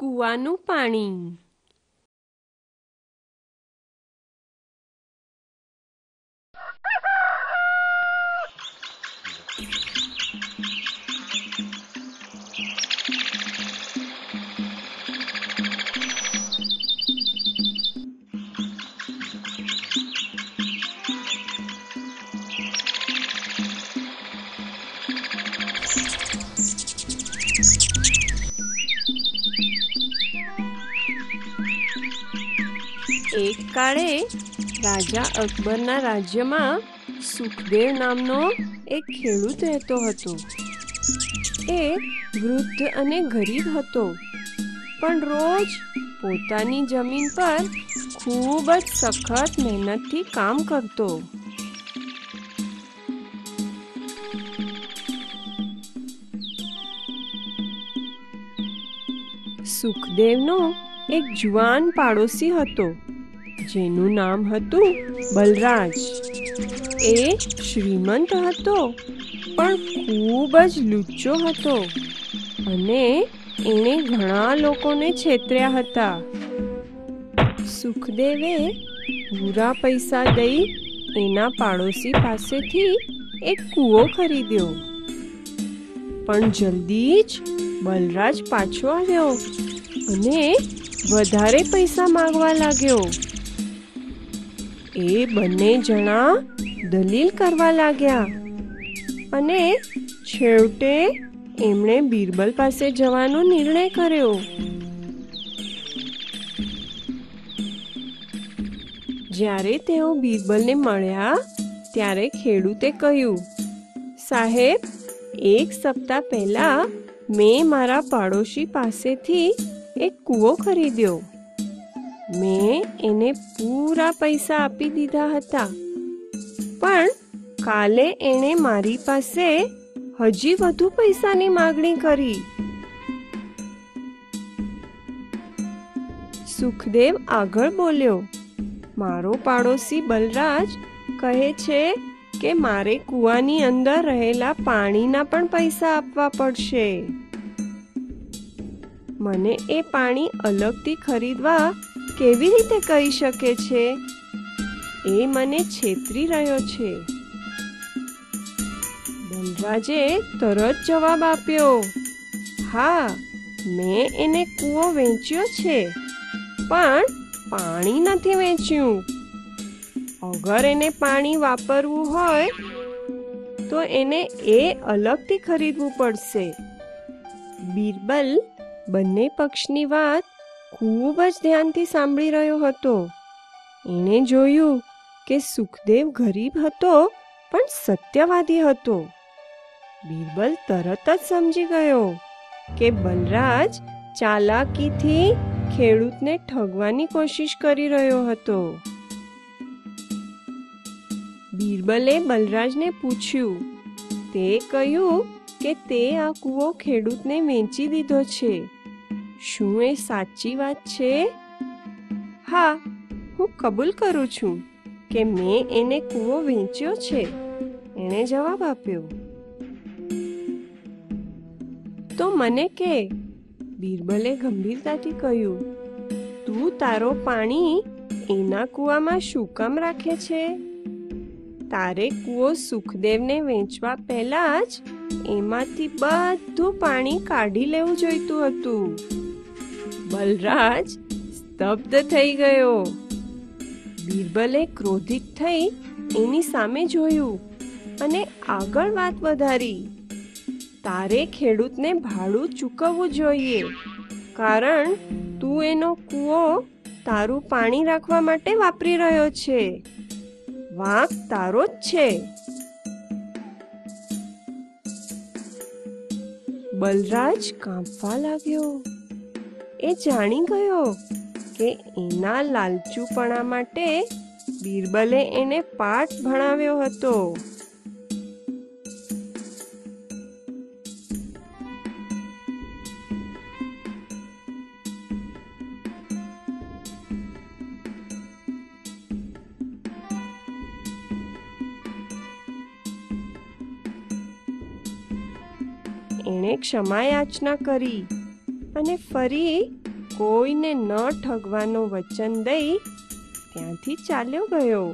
કૂવાનું પાણી। એક કાળે રાજા અકબરના રાજ્યમાં સુખદેવ નામનો એક ખેડૂત રહેતો હતો। એ વૃદ્ધ અને ગરીબ હતો, પણ રોજ પોતાની જમીન પર ખૂબ જ સખત મહેનતથી કામ કરતો। સુખદેવનો એક જુવાન પાડોશી હતો, જેનું નામ હતું બલરાજ। એ શ્રીમંત હતો, પણ ખૂબ જ લુચ્ચો હતો અને એણે ઘણા લોકોને છેતર્યા હતા। સુખદેવે પૂરા પૈસા દઈ એના પાડોશી પાસેથી એક કૂવો ખરીદ્યો, પણ જલ્દી જ બલરાજ પાછો આવ્યો અને વધારે પૈસા માંગવા લાગ્યો। એ બંને જણા દલીલ કરવા લાગ્યા અને છેવટે એમણે બીરબલ પાસે જવાનો નિર્ણય કર્યો। જ્યારે તેઓ બીરબલને મળ્યા ત્યારે ખેડૂતે કહ્યું, સાહેબ, એક સપ્તાહ પહેલા મેં મારા પાડોશી પાસેથી એક કૂવો ખરીદ્યો। મેં એને પૂરા પૈસા આપી દીધા હતા, પણ કાલે એણે મારી પાસે હજી વધુ પૈસાની માગણી કરી। સુખદેવ આગળ બોલ્યો, મારો પાડોશી બલરાજ કહે છે કે મારે કૂવાની અંદર રહેલા પાણીના પણ પૈસા આપવા પડશે। મને એ પાણી અલગથી ખરીદવા કેવી રીતે કહી શકે છે? એ મને છેતરી રહ્યો છે। બલરાજે તરત જવાબ આપ્યો, હા, મેં એને કૂવો વેચ્યો છે, પણ પાણી નથી વેચ્યું। અગર એને પાણી વાપરવું હોય તો એને એ અલગથી ખરીદવું પડશે। બીરબલ બંને પક્ષની વાત ખૂબ જ ધ્યાનથી સાંભળી રહ્યો હતો। એણે જોયું કે સુખદેવ ગરીબ હતો, પણ સત્યવાદી હતો। બીરબલ તરત જ સમજી ગયો કે બલરાજ ચાલાકીથી ખેડૂતને ઠગવાની કોશિશ કરી રહ્યો હતો। બીરબલે બલરાજને પૂછ્યું। તે કહ્યું કે તે આ કૂવો ખેડૂતને વેચી દીધો છે। શું એ સાચી વાત છે? હા, હું કબૂલ કરું છું કે મેં એને કૂવો વેચ્યો છે, એણે જવાબ આપ્યો। તો મને કે, બીરબલે ગંભીરતાથી કહ્યું, તું તારો પાણી એના કૂવામાં શું કામ રાખે છે? તારે કૂવો સુખદેવને વેચવા પહેલા જ એમાંથી બધું પાણી કાઢી લેવું જોઈતું હતું। બલરાજ સ્તબ્ધ થઈ ગયો। બીરબલે ક્રોધિત થઈ એની સામે જોયું અને આગળ વાત વધારી, તારે ખેડૂતને ભાડું ચૂકવવું જોઈએ, કારણ તું એનો કૂવો તારું પાણી રાખવા માટે વાપરી રહ્યો છે। વાંક તારો જ છે। બલરાજ કાંપવા લાગ્યો। એ જાણી ગયો કે એના લાલચુપણા માટે બીરબલે એને પાઠ ભણાવ્યો હતો। એણે ક્ષમા યાચના કરી અને ફરી કોઈને ન ઠગવાનું વચન દઈ ત્યાંથી ચાલ્યો ગયો.